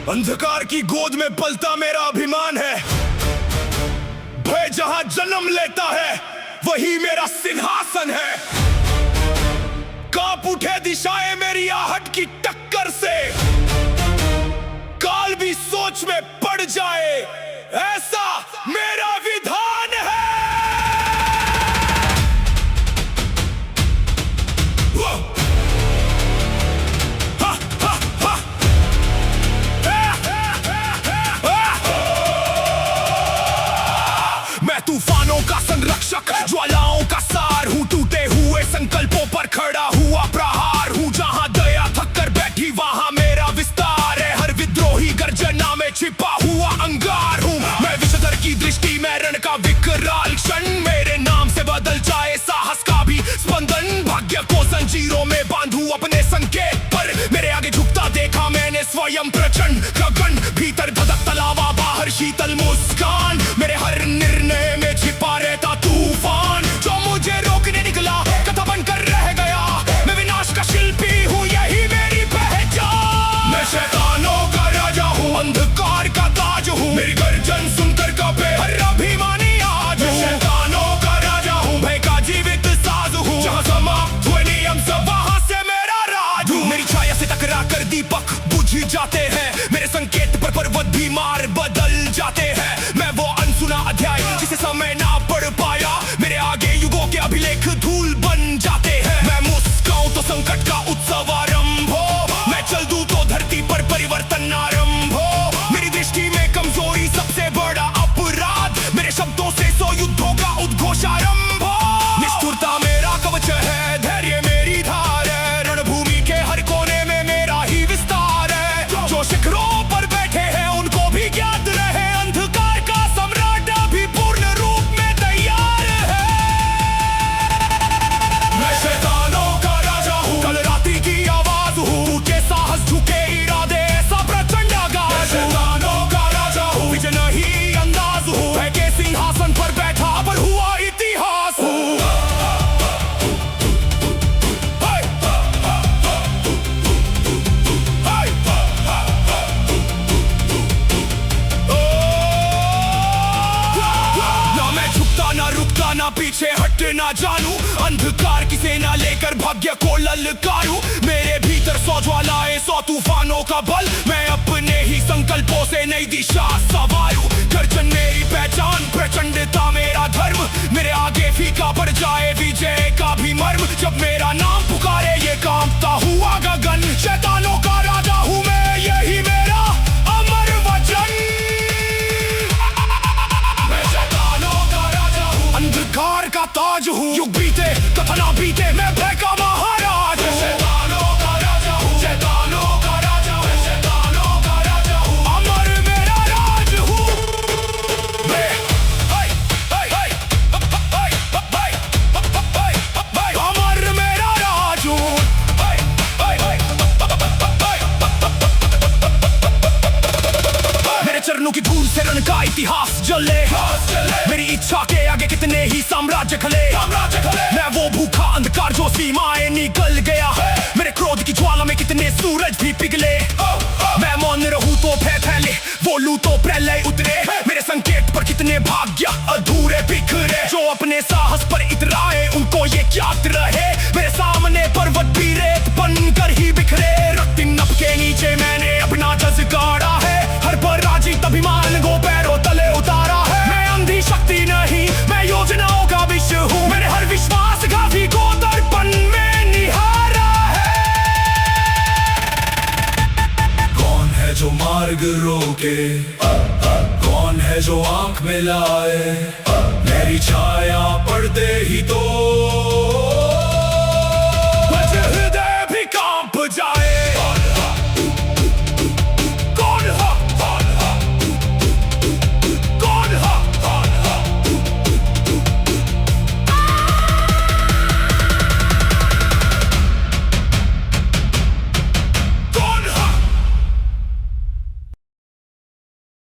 अंधकार की गोद में पलता मेरा अभिमान है। भय जहां जन्म लेता है वही मेरा सिंहासन है। कांप उठे दिशाएं मेरी आहट की टक्कर से, काल भी सोच में पड़ जाए ऐसा मेरा विधान है। मैं तूफानों का संरक्षक, ज्वालाओं का सार हूँ। टूटे हुए संकल्पों पर खड़ा हुआ प्रहार हूँ। जहाँ दया थक कर बैठी वहाँ मेरा विस्तार है। हर विद्रोही गर्जना में छिपा हुआ अंगार हूँ। मैं विषधर की दृष्टि में रण का विकराल क्षण। मेरे नाम से बदल जाए साहस का भी स्पंदन। भाग्य को जंजीरों में बांधू अपने संकेत पर। मेरे आगे झुकता देखा मैंने स्वयं प्रचंड गगन। भीतर धधकता लावा, बाहर शीतल मुस्कान। मेरे हर निर्णय में छिपा रहता तूफान जो मुझे रोकने निकला, कथा बनकर रह गया। मैं विनाश का शिल्पी हूँ, यही मेरी पहचान। मैं शैतानों का राजा हूँ, अंधकार का ताज हूँ। मेरी गर्जन सुनकर कांपे हर अभिमानी आज हूँ। शैतानों का राजा हूँ, भय का जीवित साज हूँ। जहाँ समाप्त हुए नियम सब वहाँ से मेरा राज हूँ। मेरी छाया से टकरा कर दीपक बुझ जाते हैं। मेरे संकेत पर पर्वत भी मार बदल जाते हैं। मैं वो अनसुना अध्याय जिसे समय ना पढ़ पाया। मेरे आगे युगों के अभिलेख धूल बन जाते हैं। मैं मुस्काऊं तो संकट का उत्सव आरंभ हो। मैं चल दूं तो धरती पर परिवर्तन आरंभ हो। मेरी दृष्टि में कमजोरी सबसे बड़ा अपराध। मेरे शब्दों से 100 युद्धों का उद्घोष आरंभ हो। निष्ठुरता मेरा कवच है, धैर्य मेरी धार है। रणभूमि के हर कोने में मेरा ही विस्तार है। जो शिखरों पर बैठे हैं उनको भी ज्ञात रहे, अंधकार का सम्राट अभी पूर्ण रूप में तैयार है। मैं शैतानों का राजा हूँ, कल रात्रि की आवाज हूँ। टूटे साहस, झुके इरादे, ऐसा प्रचंड आगाज। मैं शैतानों का राजा हूँ, विजय नहीं अंदाज हूँ। भय के सिंहासन पर बैठा पर हुआ इतिहास हूँ। ना रुकता ना पीछे हट ना जानू। अंधकार की सेना लेकर भाग्य को ललकारूं। मेरे भीतर 100 ज्वालाएं, 100 तूफानों का बल। मैं अपने ही संकल्पों से नई दिशा संवारूं। गर्जन मेरी पहचान, प्रचंडता मेरा धर्म। मेरे आगे फीका पड़ जाए विजय का भी मर्म। जब मेरा नाम पुकारे ये कांपता हुआ गगन। शैतानों का राजा हूँ मैं, यही मेरा अमर वचन। अंधकार का ताज हूँ, युग बीते कथा ना बीते, मैं भय का महाराज हूँ। शैतानों का राजा हूँ, शैतानों का राजा हूँ, शैतानों का राजा हूँ। अमर मेरा राज हूँ मैं। अमर मेरा राज हूँ। मेरे चरणों की धूल से रण का इतिहास जले। मेरी इच्छा के आगे कितने ही साम्राज्य खले। मैं वो भूखा अंधकार जो सीमाएं निकल गया। मेरे क्रोध की ज्वाला में कितने सूरज भी पिघले। मैं मौन रहूं तो भय फैले, बोलूं तो प्रलय उतरे। मेरे संकेत पर कितने भाग्य अधूरे बिखरे। जो अपने साहस पर इतराए उनको ये ज्ञात रहे। मेरे सामने पर्वत भी रेत बनकर ही बिखरे। रक्ति नभ के नीचे मैंने अपना जज गाड़ा है। हर पराजित अभिमान को पैरों तले उतारा है। मैं अंधी शक्ति नहीं, मैं योजनाओं का विष हूँ। मैंने हर विश्वासघाती को दर्पण में निहारा है। कौन है जो मार्ग रोके, कौन है जो आंख मिलाए। मेरी छाया पर्दे